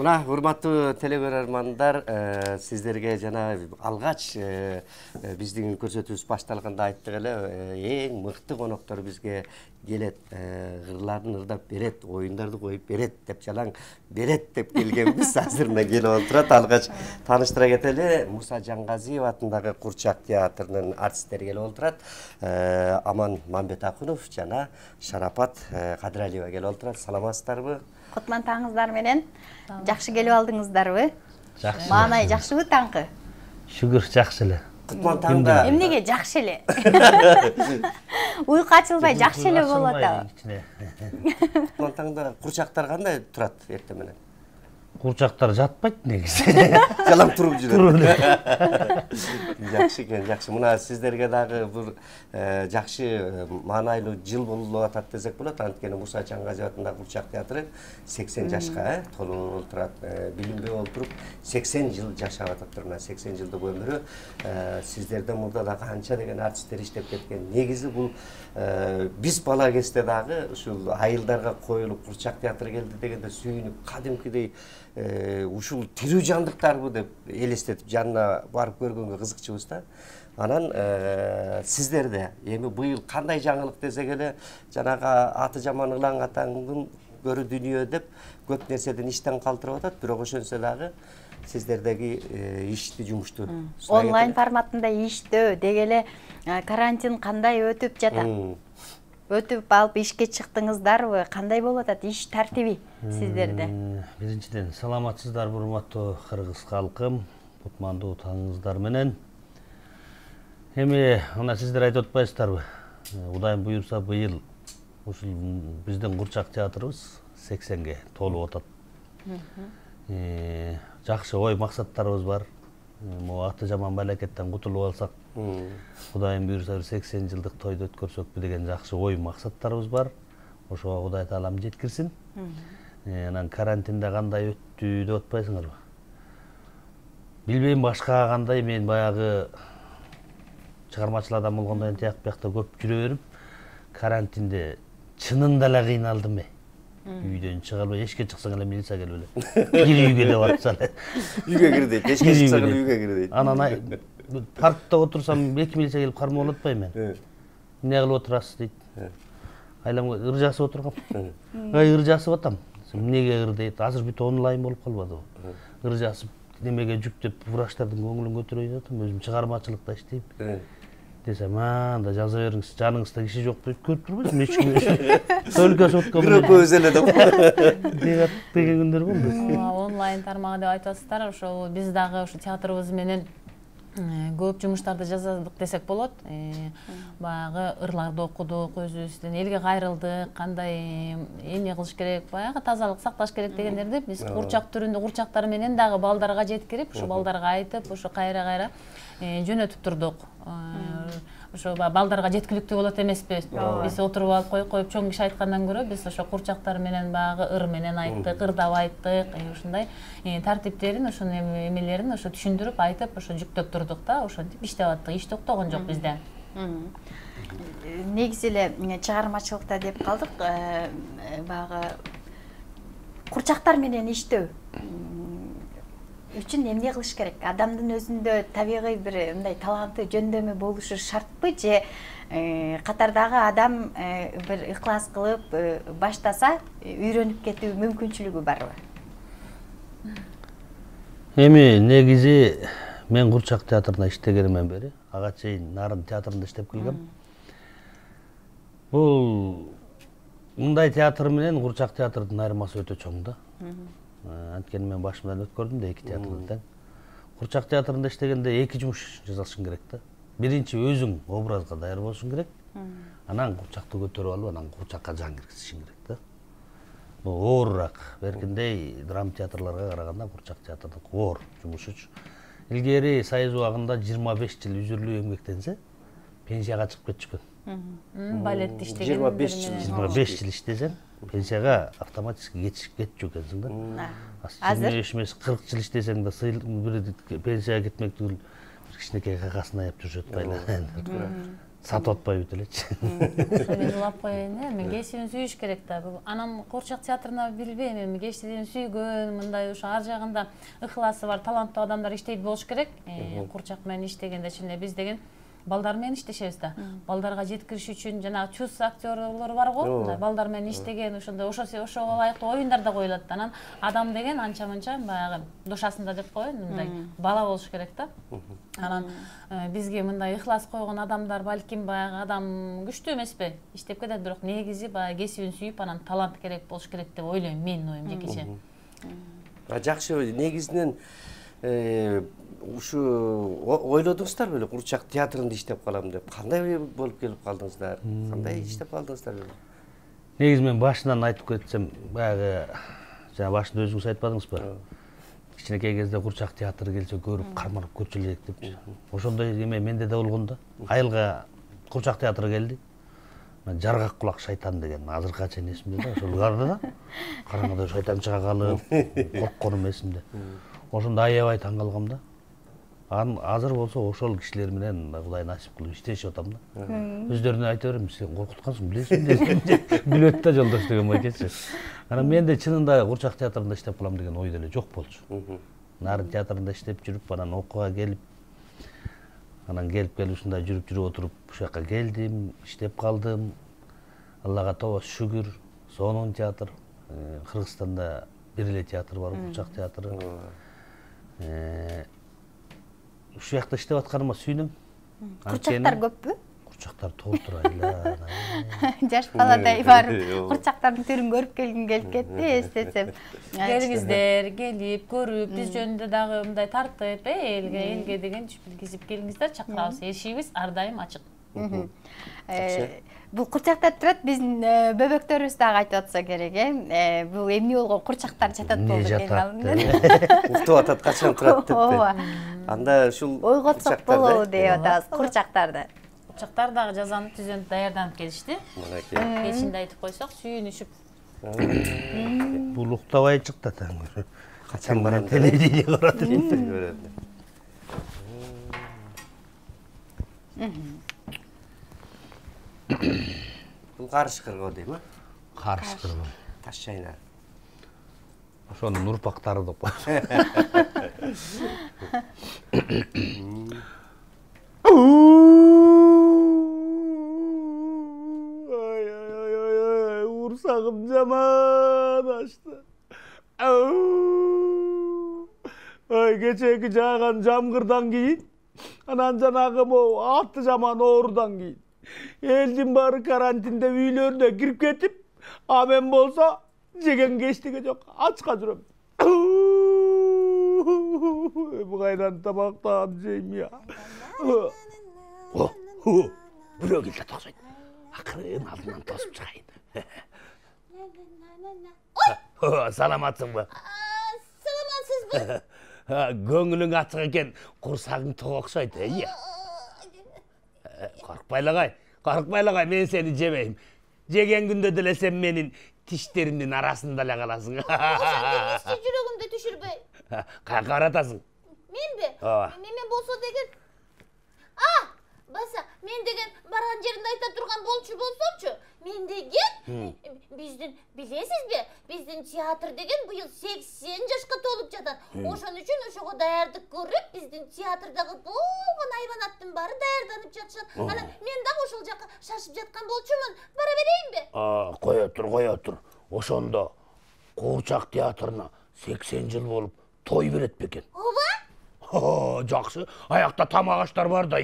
Мына урматтуу телебармандар, сиздерге жана алгач биздин көрсөтүүбүз башталганда айттык эле, эң мыкты коноктор бизге келет, ырларын ырдап берет, оюндарды коюп берет деп жалаң берет деп келгенбиз. Азыр мына келип отурат. Алгач тааныштыра кетели. Муса Жаңгазиев атындагы Курчак театрынын артисттери келип отурат. Аман Мамбетакунов жана Шарапат Кадыралиева келип отурат. Саламатсыздарбы? Кутман таңыңыздар менен. Жакшы келип алдыңыздарбы? Жакшы. Маанай жакшыбы таңкы? Шүгүр жакшы эле. Кутман таңда. Эмнеге жакшы эле? Уйку ачылбай жакшы эле болуп атабы? Кутман таңда курчактар кандай турат эртең менен? Курчактар жатпайт негизи. Жалаң туруп жүрөт. Жакшы экен, жакшы. Мына сиздерге дагы бир жакшы маанайлуу жыл болуп атат десек болот. Анткени Муса Жаңгазиев атындагы Курчак театры 80 жашка толуп отурат. Билинбей олтуруп 80 жыл жашап атыптыр. Мына 80 жылдык өмүрү сиздерден мурда да канча деген артисттер иштеп кеткен. Негизи бул биз бала кезде дагы ушул айылдарга коюлуп Курчак театры келди дегенде сүйүнүп кадимкидей ушул тирүү жандыктарбы деп элестетип жанына барып көргөнгө кызыкчыбыз да. Анан сиздерде эми быйыл кандай жаңылык десек эле, жанагы аты жаман Ылаң атаңдын көрү дүнүйө деп көп нерседен иштен калтырып атат, бирок ошонсо дагы сиздердеги ишти жумушту онлайн форматында иштөө дегеле карантин кандай өтүп жатат? Өтүп алып ишке чыктыңыздарбы? Кандай болуп атат иш тартиби сиздерде? Биринчиден саламатсыздарбы урматтуу кыргыз калкым, кутмандуу таңыңыздар менен. Эми мына сиздер айтып атпайсыздарбы? Кудайым буйрса быйыл ушул биздин Курчак театрыбыз 80ге толуп атат. Жакшы ой максаттарыбыз бар. Могу аты жаман балекеттен кутулуп алсак, Кудайым буйрса 80 жылдык тойду өткөрсөкпү деген жакшы ой максаттарыбыз бар. Ошого Кудай таалам жеткирсин. Анан карантинде кандай өттү деп атпайсыңарбы? Билбейм башка кандай, мен баягы чыгармачыл адам болгондон кийин тияк биякта көп жүрө берип, карантинде чынында эле кыйналдым. Үйдөн чыга албай, эшикке чыксаң эле милиция келип эле. Кир үйгө деп атса эле. Үйгө кир дейт, эшикке чыксаң эле үйгө кир дейт. Анан паркта отурсам 2 милиция келип кармап атпайбы мен. Эмне кылып отурасыз дейт. Айламга ыр жасап отургам. Ыр жасап атам. Эмнеге ыр дейт. Азыр бүт онлайн болуп калбадыбы? Ыр жасап немеге жүктөп врачтардын көңүлүн көтөрөйүн деп атам. Өзүм чыгармачылыкта иштейм. Десем, анда жаза бериңиз, жаныңызда киши жок дейт. Көрүп турбайсызбы? Эч ким өлкө соткон. Көз эле деп. Деген күндөр болду. Онлайн тармагы деп айтасыздар. Ошол биз дагы ушу театрыбыз менен көп жумуштарды жаздык десек болот. Баягы ырларды окудук, өзүбүздөн элге кайрылдык, кандай эмне кылыш керек, баягы тазалык сакташ керек дегендерди биз курчак түрүндө курчактар менен дагы балдарга жеткирип, ушу балдарга айтып, ушу кайра жөнөтүп турдук. Ошо балдарга жеткиликтүү болот эмеспи? Биз отуруп алып коюп чоң киши айткандан көрө биз ошо курчактар менен баягы ыр менен айттык, ырдап айттык, ушундай тартиптерин, ошонун эмелерин ошо түшүндүрүп айтып, ошо жүктөп турдук да, ошентип иштеп аттык. Иш токтогон жок бизде. Негизи эле чыгармачылыкта деп калдык, баягы курчактар менен иштөө үчүн эмне кылыш керек? Адамдын өзүндө табигый бир мындай таланты, жөндөмү болушу шартпы же катардагы адам бир ыклас кылып баштаса үйрөнүп кетүү мүмкүнчүлүгү барбы? Эми негизи мен Курчак театрында иштегенимден бери, ага чейин Нарын театрында иштеп келгем. Бул мындай театр менен Курчак театрдын айырмасы өтө чоң да. Анткени мен башымдан өткөрдүм да эки театрды тең. Курчак театрында иштегенде эки жумуш жасашың керек да. Биринчи өзүң образга даяр болушуң керек. Анан курчакты көтөрүп алып, анан курчакка жан киргизишиң керек да. Бул оорураак. Беркиндей драма театрларга караганда Курчак театрдын оор жумушучу. Илгери Союз убагында 25 жыл үзүрлүү эмгектенсе, пенсияга чыгып кетчүкөн. Балетти иштеген 25 жыл иштесең, пенсияга автоматически кетчү экенсиң да. Азыр 40 жыл иштесең да пенсияга кетмек түгүл кичинекей какасын аяп жүрүшөт байла. Сатып атпай бүт элечи. Мен жылап коеюн, мен кесибин сүйүш керек да. Анам Куурчак театрына билбейм, эми кесибин сүйгөн, мындай ошо ар жагында ыхласы бар, таланттуу адамдар иштейт болуш керек. Куурчак менен иштегенде чын эле биз деген балдар менен иштешебиз да. Балдарга жеткириш үчүн жанагы чувств актерлор бар го, мындай балдар менен иштеген, ошондой ошого ылайыктуу оюндар да коюлат да. Анан адам деген анча-мынча баягы душасында деп коеюн, мындай бала болуш керек да. Анан бизге мындай ыхлас койгон адамдар балким баягы адам күчтүү эмеспи, иштеп кетет, бирок негизи баягы кесибин сүйүп, анан талант керек болуш керек деп ойлойм, менин оюм жекече. Жакшы, негизинен ушу ойлодуңуздар беле Куурчак театрында иштеп калам деп? Кандай болуп келип калдыңыздар? Кандай иштеп калдыңыздар беле? Негизи мен башынан айтып кетсем, баягы жана башында өзүңүз айтпадыңызбы? Кичинекей кезде Куурчак театры келсе көрүп, карманып көрчү элек депчи. Ошондой эме менде да болгон да. Айылга Куурчак театры келди. Жаргак кулак шайтан деген азыркыга чейин эсимде да. Ошол барды да. Караңгыда шайтан чыга калып, коркконум эсимде. Ошондо аябай таң калгам да. Азыр болсо ошол кишилер менен Кудай насип кылып иштешип атам да. Өздөрүнө айта берем, сен коркуткансың, билесиң десем, күлөт да жолдош деген макетчи. Анан менде чынында Куурчак театрында иштеп калам деген ой деле жок болчу. Нарын театрында иштеп жүрүп, анан окууга келип, анан келип ушундай жүрүп отуруп ушул жака келдим, иштеп калдым. Аллага тобос шүгүр. Сонун театр. Кыргызстанда бир эле театр бар, Куурчак театры. Ушул жакта иштеп атканыма сүйүнөм. Курчактар көппү? Курчактар толтур айла. Жаш баладай барып, курчактардын түрүн көрүп келгим келип кетти, эстесем. Келиңиздер, келип, көрүп, биз жөнүндө дагы мындай тартып, элге деген түш билгизип келиңиздер, чакырабыз. Эшигибиз ар дайым ачык. Бул Курчакта турат, биздин бөбөктөрүбүз дагы айтып атса керек, бул эмне болгон Курчактар жатат болду келген. Уктуп атат, качан турат деп. Ооба. Анда ушул ойготсок болобу деп атабыз Курчактарды. Курчактар дагы жазанып, түзөнүп даярданып келишти. Кечинде айтып койсок, сүйүнүшүп. Бул уктабай чыкты таң. Качан барам телевидение көрөт. Бул карыш кыргоо дейм, Карыш кыргоо. Таш чайна. Ошонун урпактары деп коет. Урсагым жаман ачты. Ой, кечеги жааган жамгырдан кийин, анан жанагы могу аты жаман оорудан кийин элдин баары карантинде үйлөрүнө кирип кетип, а мен болсо жегенге эчтеке жок, ачка жүрөм. Кайдан тамактап жейм я. Бирөө келди тосойт. Акырын алдынан тосуп чыгайын. Саламатсыңбы? Саламатсызбы? Көңүлүң ачык экен, курсагың ток окшойт, Коркпайлагай, мен сени жебейм. Жеген күндө деле сен менин тиштеримдин арасында эле каласың. Ошондо жүрөгүмдү түшүрбөй. Каяка каратасың? Менби? Мен болсо деген. Баса, мен деген барган жеринде айта турган болчу болсомчу. Мен деген биздин, билесизби? Биздин театр деген быйыл 80 жашка толуп жатат. Ошон үчүн ошого даярдык көрүп, биздин театрдагы болгон айбанаттын баары даярданып жатышат. Анан мен дагы ошол жака шашып жаткан болчумун. Бара берейинби? Кое тур. Ошондо Куурчак театрына 80 жыл болуп той берет бекен. Ооба? Жакшы. Аякта тамак аштар бар да,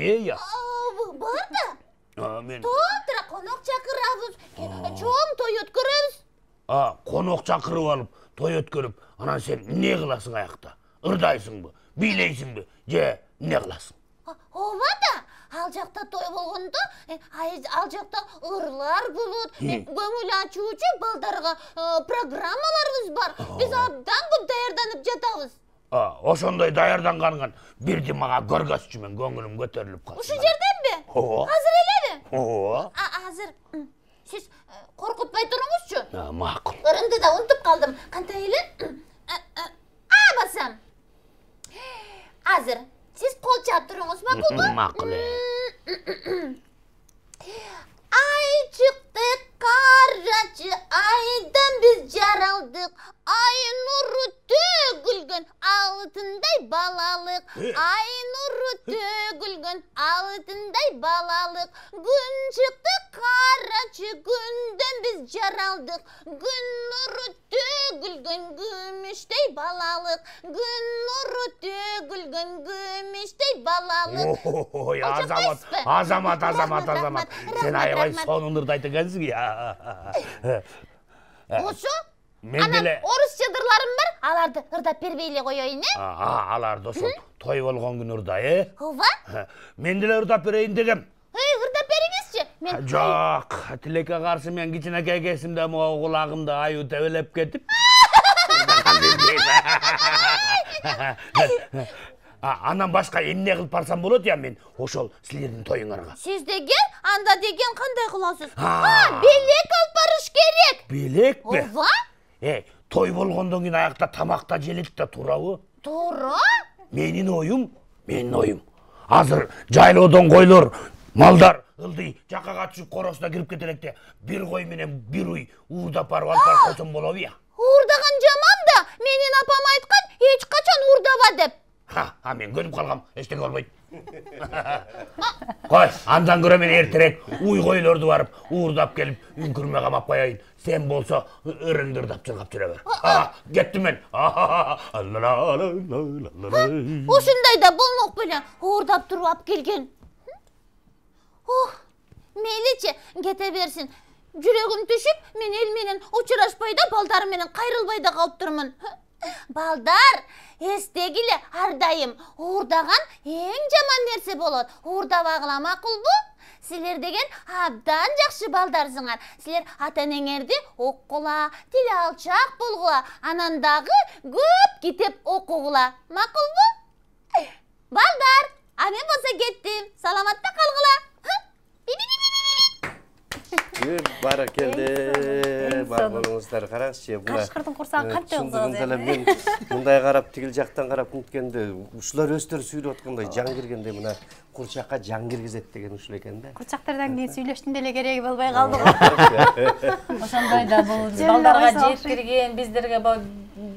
Бар да? Мен Толтура конок чакырабыз, чоң той өткөрөбүз. Конок чакырып алып, той өткөрүп, анан сен эмне кыласың аякта? Ырдайсыңбы, бийлейсиңби, же эмне кыласың? Ооба да, ал жакта той болгондо, ал жакта ырлар болот, көңүл ачуучу балдарга программаларыбыз бар. Биз абдан көп даярданып жатабыз. Ошондой даярданганыңан бирди мага көргөзчү, мен көңүлүм көтөрүлүп калды. Ушул жерденби? Ооба. Азыр элеби? Ооба. Азыр. Сиз коркутпай туруңузчу. Макул. Ырымды да унутуп калдым. Кантай эле? Басам. Азыр сиз кол ача туруңуз, макулбу? Макул. Ay çıktık karacı, aydan biz yaraldık. Ay nuru tөгülgün altınday balalık. Ay nuru tөгülgün altınday balalık. Gün çıktı karacı, günden biz yaraldık. Gün nuru tөгülgün gümüştey balalık. Gün nuru tөгülgün gümüştey balalık. Oy, azamat. Sen ayvay sonun ırдайт экенсиң ya. Ошо? Мен Анан деле орус чыдырларым бар, аларды ырдап бербей эле коеюн, аларды ошол той болгон күн ырдай, Ооба? Мен деле ырдап берейин дегем. Ырдап бериңизчи. Мен Жок, тилекке каршы мен кичинекей кезимде могу кулагымды аю тебелеп кетип. Анан башка эмне кылып барсам болот я мен ошол силердин тоюңарга. Сиз деген, анда деген кандай кыласыз? Белек алып барыш керек. Белекпи? Ооба? Той болгондон кийин аякта тамакта желедик да туурабы? Туура? Менин оюм. Азыр жайлоодон койлор, малдар ылдый жакага түшүп коросуна кирип кетелекте. Бир кой менен бир уй уурдап барып алып барып койсом болобу я? Уурдаган жаман да, менин апам айткан, эч качан уурдаба деп. Мен көнүп калгам, эчтеке болбойт. Кой, андан көрө мен эртерээк уй койлорду барып уурдап келип үңкүрмө камап коеюн. Сен болсо ырыңды ырдап чыргап жүрө бер. Кеттим мен. Ушундай да болмок белең уурдап туруп алып келген. Мейличи, кете берсин. Жүрөгүм түшүп, мен эл менен учурашпай да, балдарым менен кайрылбай да калып турмун. Балдар, эстегиле ар дайым уурдаган эң жаман нерсе болот. Уурдабагыла, макулбу? Силер деген абдан жакшы балдарсыңар. Силер ата-энеңерди оккула, тили алчак болгула, анан дагы көп китеп окугула. Макулбу? Балдар, мен болсо кеттим. Саламатта калгыла. Баракелде, бар болуңуздар. Караңызчы, мына Кашкырдын курсагы кантип чындыгында эле мен мындай карап, тигил жактан карап үткөндө, ушулар өздөрү сүйлөп аткандай жан киргенде мына курчакка жан киргизет деген ушул экен да. Курчактардан кийин сүйлөштүн деле кереги болбой калды го. Ошондой да бул балдарга жеткирген биздерге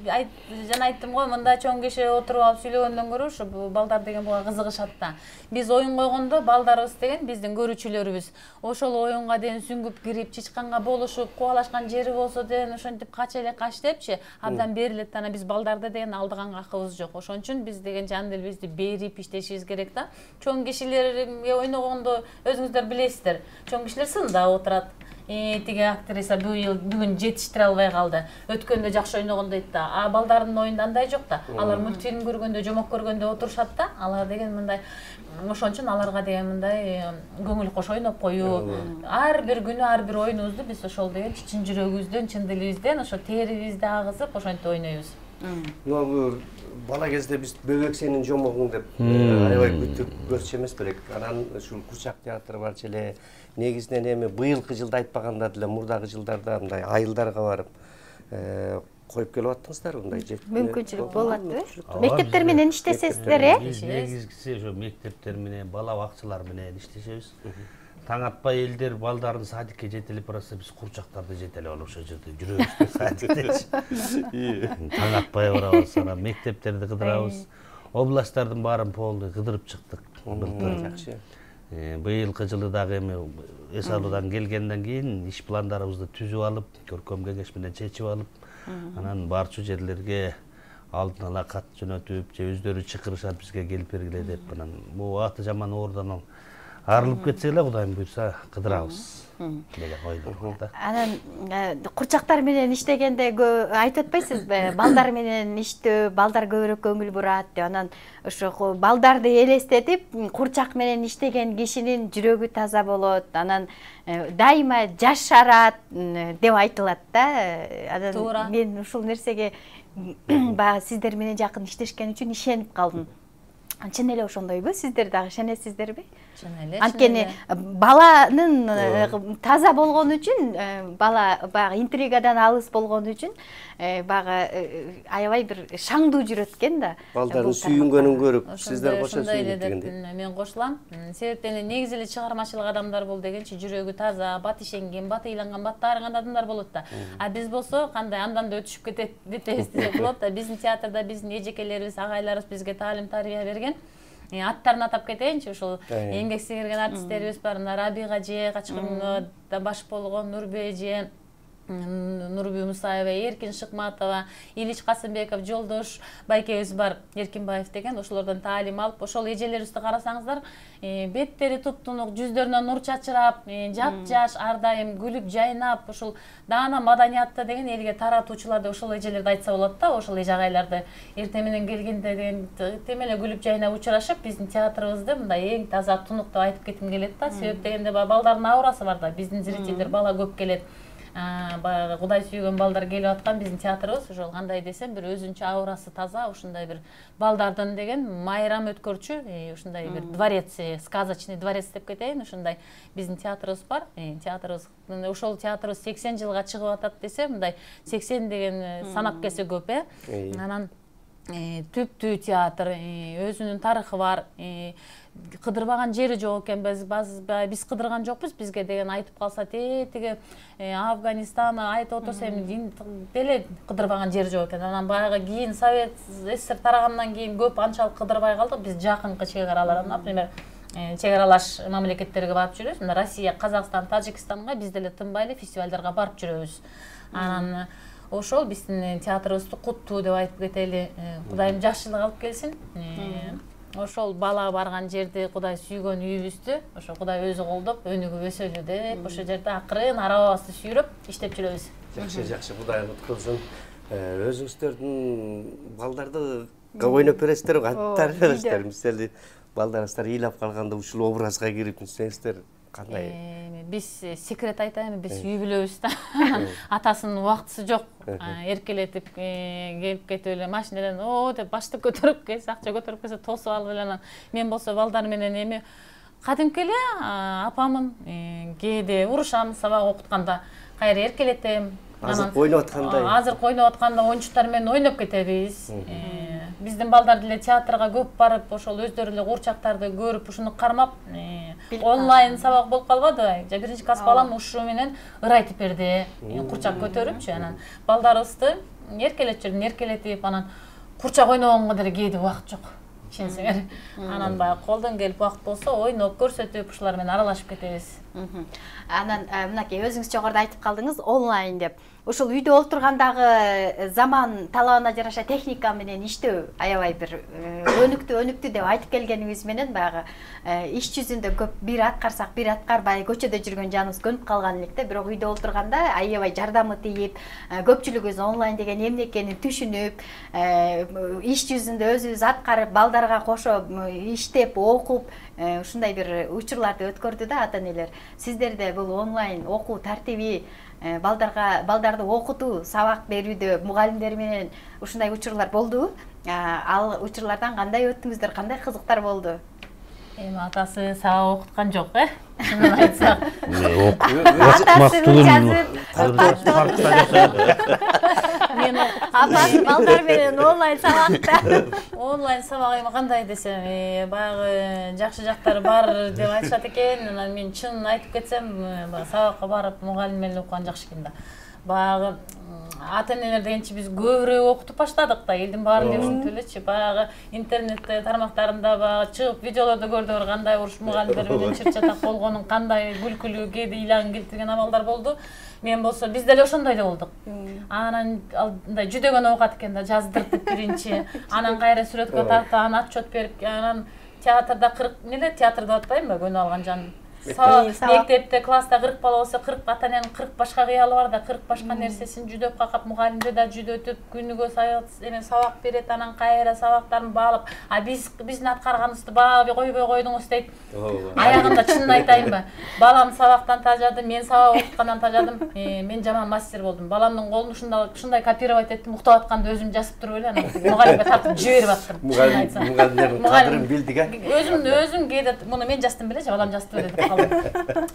жана айттым го, мында чоң киши отуруп алып сүйлөгөндөн көрө ушу балдар деген буга кызыгышат да. Биз оюн койгондо балдарыбыз деген биздин көрүүчүлөрүбүз. Ошол оюнга деген сүңгүп кирип, чычканга болушуп, кубалашкан жери болсо деген ошентип кач эле кач депчи, абдан берилет. Анан биз балдарды деген алдыганга акыбыз жок. Ошон үчүн биз деген жан делибизди берип иштешибиз керек да. Чоң кишилерге ойногондо өзүңүздөр билесиздер. Чоң кишилер сында отурат. Тиги актриса бүгүн жетиштире албай калды. Өткөндө жакшы ойногон дейт да. Балдардын оюнда андай жок да. Алар мультфильм көргөндө, жомок көргөндө отурушат да. Алар деген мындай, ошон үчүн аларга деген мындай көңүл кош ойноп коюу. Ар бир күнү ар бир оюнубузду биз ошол деген чын жүрөгүбүздөн, чын дилибизден, ошо терибизди агызып, ошентип ойнойбуз. Бала кезде биз бөбөк сенин жомогуң деп аябай күтүп көрчү эмес белек. Анан ушул Курчак театры барчу эле. Негизинен эми быйылкы жылда айтпаганда деле мурдагы жылдарда мындай айылдарга барып коюп келип аттыңыздарбы мындай жети? Мүмкүнчүлүк болуп атпайбы? Мектептер менен иштесеңиздер, Негизгиси ошо мектептер менен, бала бакчалар менен иштешебиз. Таң атпай элдер балдарын садикке жетелеп барса, биз курчактарды жетелеп алып ошол жерде жүрөбүз садиктечи. Таң атпай барабыз, анан мектептерди кыдырабыз. Областтардын баарын полный кыдырып чыктык. Жакшы. Быйылкы жылы дагы эми эс алуудан келгенден кийин иш пландарыбызды түзүп алып, көркөм кеңеш менен чечип алып, анан барчу жерлерге алдын ала кат жөнөтүп, же өздөрү чакырышат бизге келип бергиле деп, анан бул аты жаман оордон арылып кетсе эле Кудайым буйрса кыдырабыз деген ойдор да. Анан курчактар менен иштегенде айтып атпайсызбы? Балдар менен иштөө, балдар көбүрөөк көңүл бурат деп. Анан ошо балдарды элестетип, курчак менен иштеген кишинин жүрөгү таза болот. Анан дайыма жашарат деп айтылат да. Анан мен ушул нерсеге баа сиздер менен жакын иштешкен үчүн ишенип калдым. чын эле ошондойбу? Сиздер дагы ишенесиздерби? Чын эле. Анткени баланын таза болгон үчүн, бала баягы интригадан алыс болгон үчүн баягы аябай бир шаңдуу жүрөт экен да. Балдардын сүйүнгөнүн көрүп, сиздер кошо сүйүнүп дегендей. Мен кошулам. Себептен негизи эле чыгармачылык адамдар бул дегенчи жүрөгү таза, бат ишенген, бат ыйланган, бат таарынган адамдар болот да. А биз болсо кандай андан да өтүшүп кетебиз десек болот да. Биздин театрда биздин эжекелерибиз, агайларыбыз бизге таалим тарбия берген. Аттарын атап кетейинчи, ушул эмгек сиңирген артисттерибиз бар. Рабига же, Качкырда баш болгон Нурбе же, Нурбүй Мусаева, Эркин Шыкматова, Илич Касымбеков, Жолдош байкебиз бар, Эркинбаев деген. Ошолордон таалим алып, ошол эжелерибизди карасаңыздар, беттери туп-тунук, жүздөрүнөн нур чачырап, жап-жаш, ар дайым күлүп жайнап, ушул даана маданиятты деген элге таратуучуларды ошол эжелерди айтса болот да, ошол эже агайларды эртең менен келгенде деген тем эле күлүп жайнап учурашып, биздин театрыбызды мындай эң таза, тунук деп айтып кетким келет да. Себеп дегенде балдардын аурасы бар да, биздин зрительдер бала көп келет. Баягы Кудай сүйгөн балдар келип аткан биздин театрыбыз ошол кандай десем бир өзүнчө аурасы таза, ушундай бир балдардын деген майрам өткөрчү, ушундай бир дворец, сказочный дворец деп кетейин, ушундай биздин театрыбыз бар. Театрыбыз ошол театрыбыз 80 жылга чыгып атат десе, мындай 80 деген санап келсе көп, Анан түптүү театр, өзүнүн тарыхы бар. Кыдырбаган жери жок экен, биз кыдырган жокпуз, бизге деген айтып калса тиги Афганистан айтып отурса эми деле кыдырбаган жери жок экен. Анан баягы кийин Совет СССР тарагандан кийин көп анчалык кыдырбай калдык. Биз жакынкы чек аралар, например, чек аралаш мамлекеттерге барып жүрөбүз. Мына Россия, Казакстан, Тажикстанга биз деле тынбай эле фестивалдарга барып жүрөбүз. Анан ошол биздин театрыбызды куттуу деп айтып кетели. Кудайым жакшылык алып келсин. Ошол бала барган жерди, Кудай сүйгөн үйүбүздү, ошо Кудай өзү колдоп, өнүгүп өсөлү деп, ошол жерде акырын арабабызды сүйрөп иштеп жүрөбүз. Жакшы, Кудай куткулсун. Өзүңүздөрдүн балдарды ойноп бересиздер, аттар бересиздер. Мисалы, балдарыңыздар ыйлап калганда ушул образга кирип жүрсөңүздөр кандай? Биз секрет айтайын, биз үй бүлөбүз да. Атасынын убактысы жок. Эркелетип келип кетип эле машинадан деп башты көтөрүп келсе, акча көтөрүп келсе тосуп алып эле анан мен болсо балдар менен эми кадимки эле апамын, кээде урушам сабак окутканда, кайра эркелетем. Азыр ойноп аткандай. Азыр ойноп атканда оюнчуктар менен ойноп кетебиз. Биздин балдар деле театрга көп барып, ошол өздөрү эле курчактарды көрүп, ушуну кармап, онлайн сабак болуп калбадыбы? Жа биринчи класс балам ушу менен ыр айтып берди, курчак көтөрүпчү. Анан балдарыбызды эркелетип, анан курчак ойногонго деле кээде убакыт жок. Ишенсеңер. Анан баягы колдон келип убакыт болсо ойноп көрсөтүп, ушулар менен аралашып кетебиз. Анан мынакей өзүңүз жогоруда айтып калдыңыз онлайн деп. Ушул үйдө отургандагы заман талабына жараша техника менен иштөө аябай бир өнүктү деп айтып келгениңиз менен баягы иш жүзүндө көп бир аткарсак бир аткарбай көчөдө жүргөн жаныбыз көнүп калган электе, бирок үйдө отурганда аябай жардамы тийип, көпчүлүгүбүз онлайн деген эмне экенин түшүнүп, иш жүзүндө өзүбүз аткарып, балдарга кошо иштеп, окуп, ушундай бир учурларды өткөрдү да ата-энелер. Сиздерде бул онлайн окуу тартиби, балдарды окутуу, сабак берүүдө мугалимдер менен ушундай учурлар болдубу? Ал учурлардан кандай өттүңүздөр, кандай кызыктар болду? Эми атасы сабак окуткан жок, шынын айтсак. Атасы мен апасы балдар менен онлайн сабакта. Онлайн сабак эми кандай десем, баягы жакшы жактары бар деп айтышат экен. Анан мен чынын айтып кетсем, сабакка барып мугалим менен окуган жакшы экен да. Баягы ата-энелер дегенчи биз көбүрөөк окутуп баштадык да, элдин баары эле ушинтип элечи. Баягы интернет тармактарында баягы чыгып видеолорду көрдүк, кандай уруш мугалимдер менен чыр-чатак болгонун, кандай күлкүлүү, кээде ыйлагын келтирген абалдар болду. Мен болсо биз деле ошондой эле болдук. Анан мындай жүдөгөн оокат экен да, жаздыртып биринчи, анан кайра сүрөткө тартып, анан отчет берип, анан театрда 40 театрда атпаймынбы, көнүп алган жан. мектепте класста 40 бала болсо 40 ата эненин 40 башка кыялы бар да 40 башка нерсесин жүдөп какап мугалимде да жүдөтүп күнүгө сабак берет, анан кайра сабактарын баалап, а биздин аткарганыбызды баап койбой койдуңуз дейт. Аягында чынын айтайынбы, балам сабактан тажады, мен сабак окуткандан тажадым, мен жаман мастер болдум. Баламдын колун ушундай копировать эттим, уктап атканда өзүм жазып туруп эле анан мугалимге тартып жиберип аттым. Мугалимдердин кадырын билдик а. Өзүм кээде муну мен жаздым белечи, балам жазды деп калдым.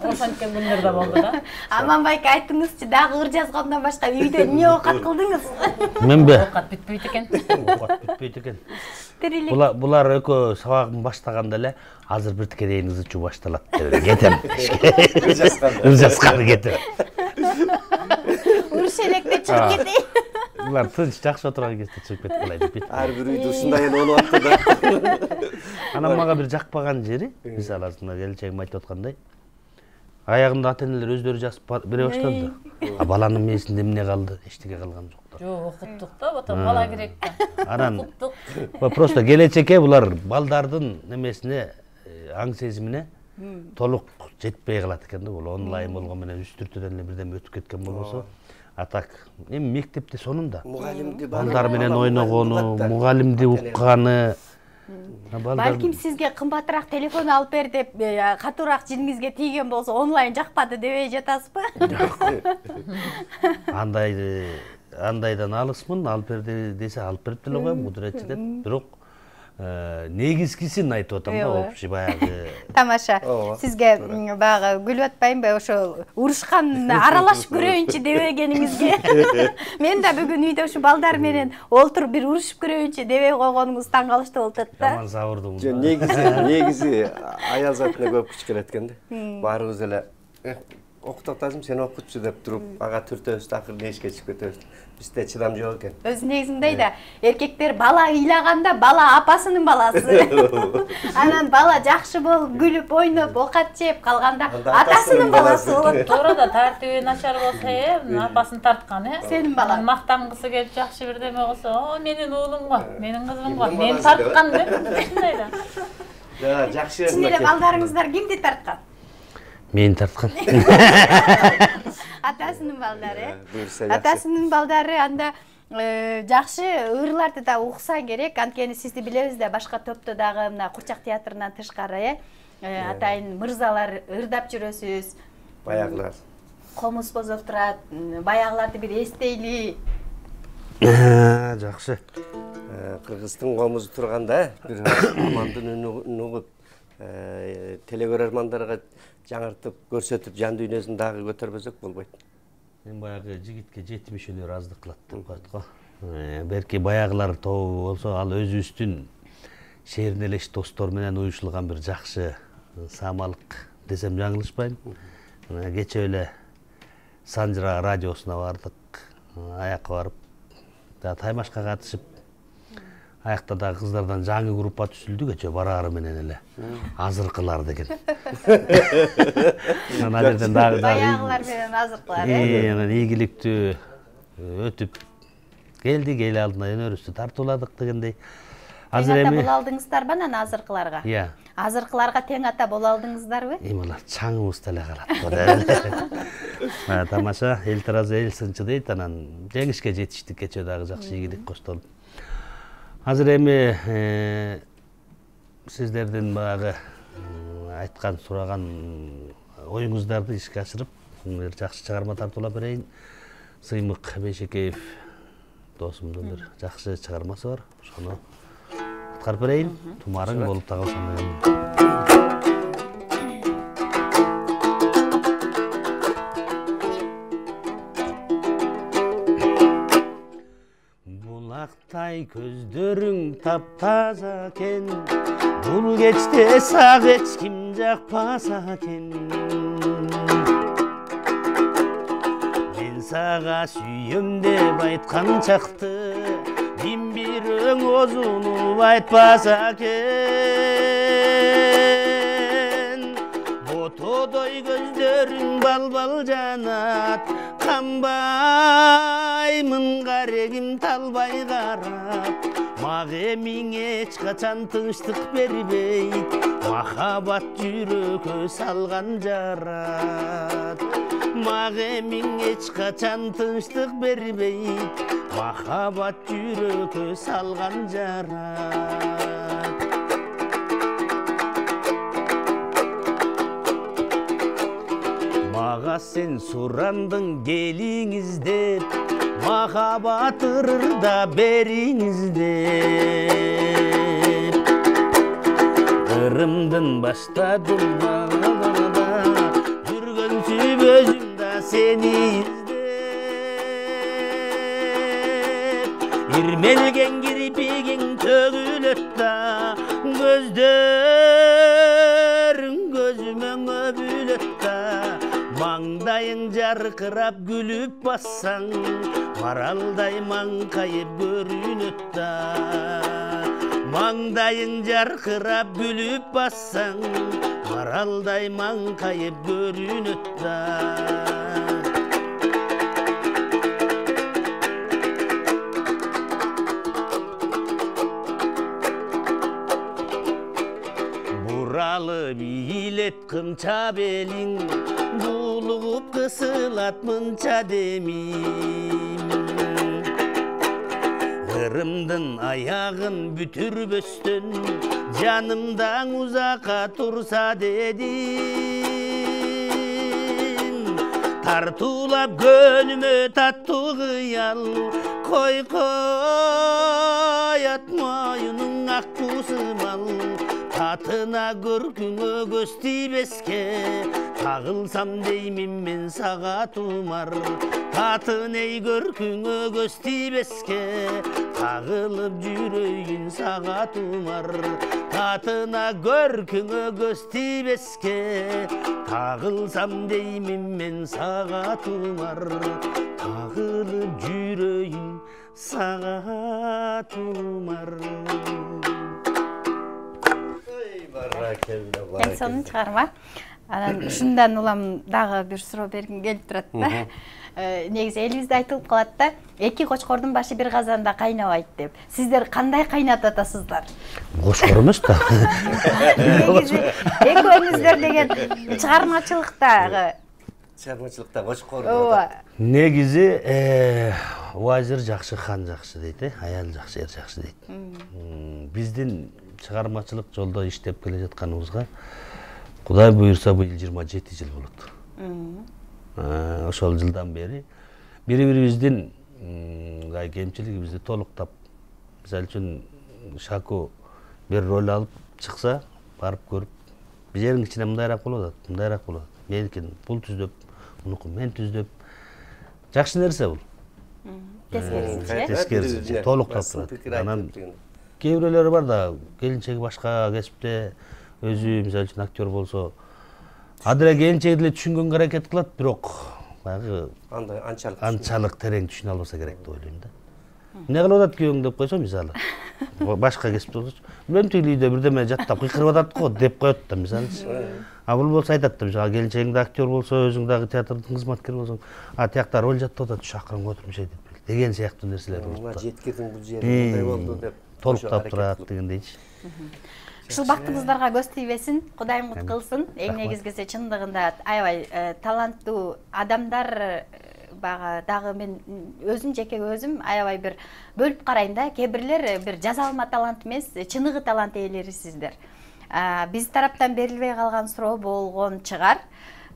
Ошенткен күндөр да болду да. Аманбайка айттыңызчы, дагы ыр жазгандан башка үйдө эмне оокат кылдыңыз? Менбе? Оокат бүтпөйт экен. Оокат бүтпөйт экен. Булар экөө сабагын баштаганда эле азыр биртке дейин ызы чуу башталат деп кетем. Ыр жазганы кетем. Уруш электе чыгып кетейин. Булар тынч жакшы отурган кезде чыгып кеткилай деп. Ар бир үйдө ушундай эле болуп атты да. Анан мага бир жакпаган жери, мисалы азында келечегим айтып аткандай, аягында ата энелер өздөрү жазып бере баштады. А баланын мээсинде эмне калды? Эчтеке калган жок. Жок, окуттук да, бата бала керек да. Анан просто келечекке булар балдардын немесине, аң сезимине толук жетпей калат экен да. Бул онлайн болгон менен үстүртүдөн эле бирдеме өтүп кеткен болбосо, атак эми мектепте сонун да. Балдар менен ойногону, мугалимди укканы. Балким сизге кымбатыраак телефон алып бер деп катуураак жиниңизге тийген болсо онлайн жакпады дебей жатасызбы? Андайдан алысмын, алып бер десе алып берип деле коем, кудуретчи деп. Бирок негизгисин айтып атам да, общий баягы. Тамаша. Сизге баягы күлүп атпайынбы, ошо урушкан аралашып көрөйүнчү дебегениңизге. Мен да бүгүн үйдө ушу балдар менен олтуруп бир урушуп көрөйүнчү дебей койгонуңуз таң калыштуу болуп атат да. Жаман сабырдуу. Негизи аял затына көп күч келет экен да. Баарыбыз эле окутуп атасың, сен окутчу деп туруп, ага түртөбүз, акыры эшикке чыгып кетебиз. Бизде чыдам жок экен. Өз негизинде да эркектер бала ыйлаганда бала апасынын баласы. Анан бала жакшы болуп, күлүп, ойноп, окат жеп калганда атасынын баласы болот. Туура да, тартиби начар болсо, апасын тарткан, Сенин балаң. Мактангысы келип жакшы бирдеме болсо, "О, менин уулум го, менин кызым го, мен тарткан" деп ушундай да. Жана жакшы. Чын эле балдарыңыздар кимди тарткан? Мени тарткан. Атасынын балдары. Атасынын балдары анда жакшы ырларды да укса керек. Анткени сизди билебиз да, башка топто дагы мына Курчак театрынан тышкары атайын мырзалар ырдап жүрөсүз. Баягылар. Комуз бозоп турат. Баягыларды бир эстейли. Жакшы. Кыргыздын комузу турганда бир амандын үнүн угуп телекөрөрмандарга жаңыртып көрсөтүп жан дүйнөсүн дагы көтөрбөсөк болбойт. Мен баягы жигитке жетимишөлөр аздык кылат деп коет го. Берки баягылар тобу болсо, ал өзүбүздүн шээрнелеш достор менен уюшулган бир жакшы самалык десем жаңылышпайм. Кече эле Санжыра радиосуна бардык, аякка барып, таймашка катышып, аякта да кыздардан жаңы группа түзүлдү кече бараары менен эле. Азыркылар деген. Баягылар менен азыркылар. Анан ийгиликтүү өтүп келдик, эл алдына өнөрүбүздү тартууладык дегендей. Азыр эми боло алдыңыздарбы анан азыркыларга? Иә. Азыркыларга тең ата боло алдыңыздарбы? Эми алар чаңыбыз деле калат. Тамаша, эл таразы эл сынчы дейт, анан жеңишке жетиштик кече дагы жакшы ийгилик коштолуп. Азыр эми сиздердин баягы айткан, сураган оюңуздарды ишке ашырып, бир жакшы чыгарма тартуулап берейин. Сыймык Бейшекеев досумдун бир жакшы чыгармасы бар. Ошону аткарып берейин. Тумарың болуп та калсын. Булактай көздөрүң таптаза экен, бул кечте сага эч ким жакпаса экен. Мен сага сүйөм деп айткан чакты, ким бирөөң озунуп айтпаса экен. Ботодой көздөрүң балбал жанат, канбаймын карегим талбай карап. Мага эмиң эч качан тынчтык бербейт, махаббат жүрөккө салган жарат. Мага эмиң эч качан тынчтык бербейт, махаббат жүрөккө салган жарат. Мага сен сурандың келиңиз деп, махаббат ырырда бериңиз деп. Ырымдын баштадым жүргөн сүйбөзүмда сени издеп. Ирмелген кирпигиң төгүлөт да, көздөрүң көзүмө өбүлөт да. Маңдайың жарқырап күлүп бассаң, маралдай маңкайып көрүнөт да. Маңдайың жарқырап күлүп бассаң, маралдай маңкайып көрүнөт да. Буралып ийилет кымча белиң, булугуп кысылат мынча демим. Ырымдын аягын бүтүрбөстөн, жанымдан узакка турса дедим. Тартуулап көнүмө таттуу кыял, кой коят моюнуң ак кусымал. Татына көркүңө көз тийбеске, тагылсам деймин мен сага тумар. Татын эй көркүңө көз тийбеске, тагылып жүрөйүн сага тумар. Татына көркүңө көз тийбеске, тагылсам деймин мен сага тумар. Тагылып жүрөйүн сага тумар. Эң сонун чыгарма. Анан ушундан улам дагы бир суроо бергим келип турат да. Негизи элибизде айтылып калат да, эки кочкордун башы бир казанда кайнабайт деп. Сиздер кандай кайнатып атасыздар? Кочкор эмес да. Негизи экөөңүздөр деген чыгармачылыктагы кочкор. ооба. Негизи вазир жакшы, хан жакшы дейт, аял жакшы, эр жакшы дейт. Биздин чыгармачылык жолдо иштеп келе жатканыбызга Кудай буйрса быйыл 27 жыл болот. Ошол жылдан бери бири-бирибиздин кемчилигибизди толуктап, мисалы үчүн Шаку бир роль алып чыкса, барып көрүп, бизерин ичине мындайраак болот, мындайраак болот. Меникин бул түздөп, мунуку мен түздөп. Жакшы нерсе бул. Тескерисинче толуктап турат. Анан кээ бирөөлөрү бар да, келинчеги башка кесипте, өзү мисалы үчүн актер болсо, адыра келинчеги деле түшүнгөнгө аракет кылат, бирок баягы андай анчалык терең түшүнө албаса керек деп ойлойм да. Эмне кылып атат күйөөң деп койсо, мисалы, башка кесипте болсочу, билбейм тиги үйдө бирдеме жаттап кыйкырып атат го деп коет да, мисалы. А бул болсо айтат да, келинчегиң да актер болсо, өзүң дагы театрдын кызматкери болсоң, тиякта роль жаттап атат, шакырым отурмуш деген сыяктуу нерселер болот. Жеткирдиң бул жерде мындай болду деп толуктап турат дегендейчи. Ушул бактыңыздарга көз тийбесин, Кудайым кут кылсын. Эң негизгиси чындыгында аябай таланттуу адамдар дагы мен өзүм жеке өзүм аябай бир бөлүп карайм да. Кээ бирлер бир жаза алма талант эмес, чыныгы талант ээлерисиздер. Биз тараптан берилбей калган суроо болгон чыгар.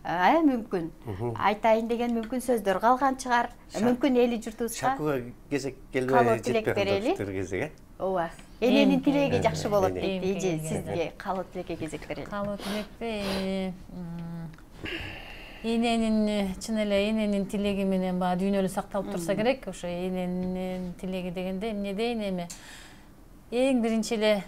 Мүмкүн. Айтайын деген мүмкүн сөздөр калган чыгар. Мүмкүн эли журтубузга Шакуга кезек келбей жетпей берели. Ооба. Эненин тилеги жакшы болот дейт. Эже сизге калуу тилекке кезек берели. Калуу тилекте эненин чын эле эненин тилеги менен баягы дүйнөлү сакталып турса керек. Ошо эненин тилеги дегенде эмне дейин эми? Эң биринчи эле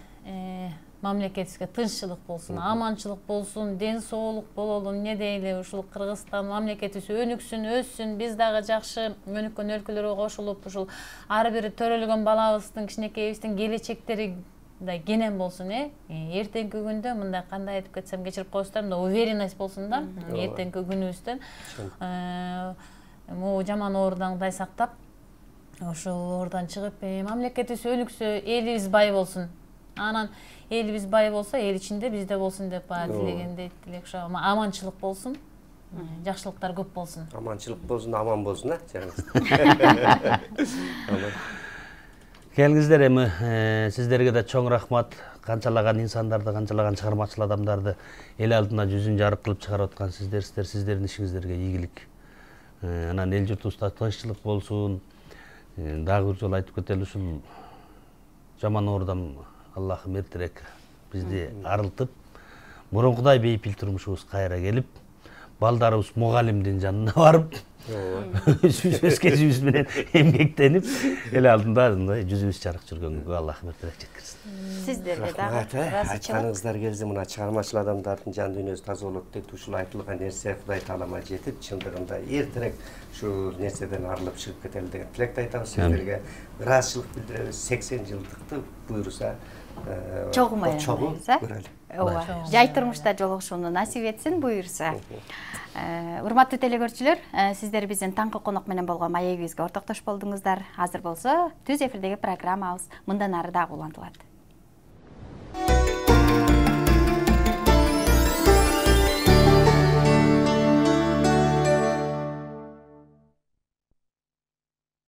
мамлекетибизге тынччылык болсун, аманчылык болсун, ден соолук бололу, эмне дейли, ушул Кыргызстан мамлекетибиз өнүксүн, өссүн, биз дагы жакшы өнүккөн өлкөлөргө кошулуп, ушул ар бир төрөлгөн балабыздын, кичинекейибиздин келечектери да кенен болсун, эртеңки күндө мындай кандай айтып кетсем кечирип коесуздар, мындай уверенность болсун да, эртеңки күнүбүздөн могу жаман оорудан Кудай сактап, ошол оорудан чыгып, мамлекетибиз өнүксө, элибиз бай болсун. Анан элибиз бай болсо, эл ичинде бизде болсун деп тилегендей тилек ошо. Аманчылык болсун. Жакшылыктар көп болсун. Аманчылык болсун, аман болсун, Келгиздер эми сиздерге да чоң рахмат. Канчалаган инсандарды, канчалаган чыгармачыл адамдарды эл алдына жүзүн жарык кылып чыгарып аткан сиздерсиздер. Сиздердин ишиңиздерге ийгилик. Анан эл журтубузда тынччылык болсун. Дагы бир жолу айтып кетели, ушул жаман оорудан Аллахым эртерээк бизди арылтып, мурункудай бейпил турмушубуз кайра келип, балдарыбыз мугалимдин жанына барып, өз кесибиз менен эмгектенип, эл алдында мындай жүзүбүз жарык жүргөнгө Аллахым эртерээк жеткирсин. Сиздерге дагы айтканыңыздар келди, мына чыгармачыл адамдардын жан дүйнөсү таза болот дейт. Ушул айтылган нерсе Кудай таалама жетип, чындыгында эртерээк ушул нерседен арылып чыгып кетели деген тилекти айтабыз сиздерге. Ыраазычылык билдиребиз. 80 жылдыкты буйруса чогуу көрөлү. Ооба. Жай турмушта жолугушууну насип этсин буйрса. Урматтуу телекөрүүчүлөр, сиздер биздин таңкы конок менен болгон маегибизге ортоктош болдуңуздар. Азыр болсо түз эфирдеги программабыз мындан ары дагы улантылат.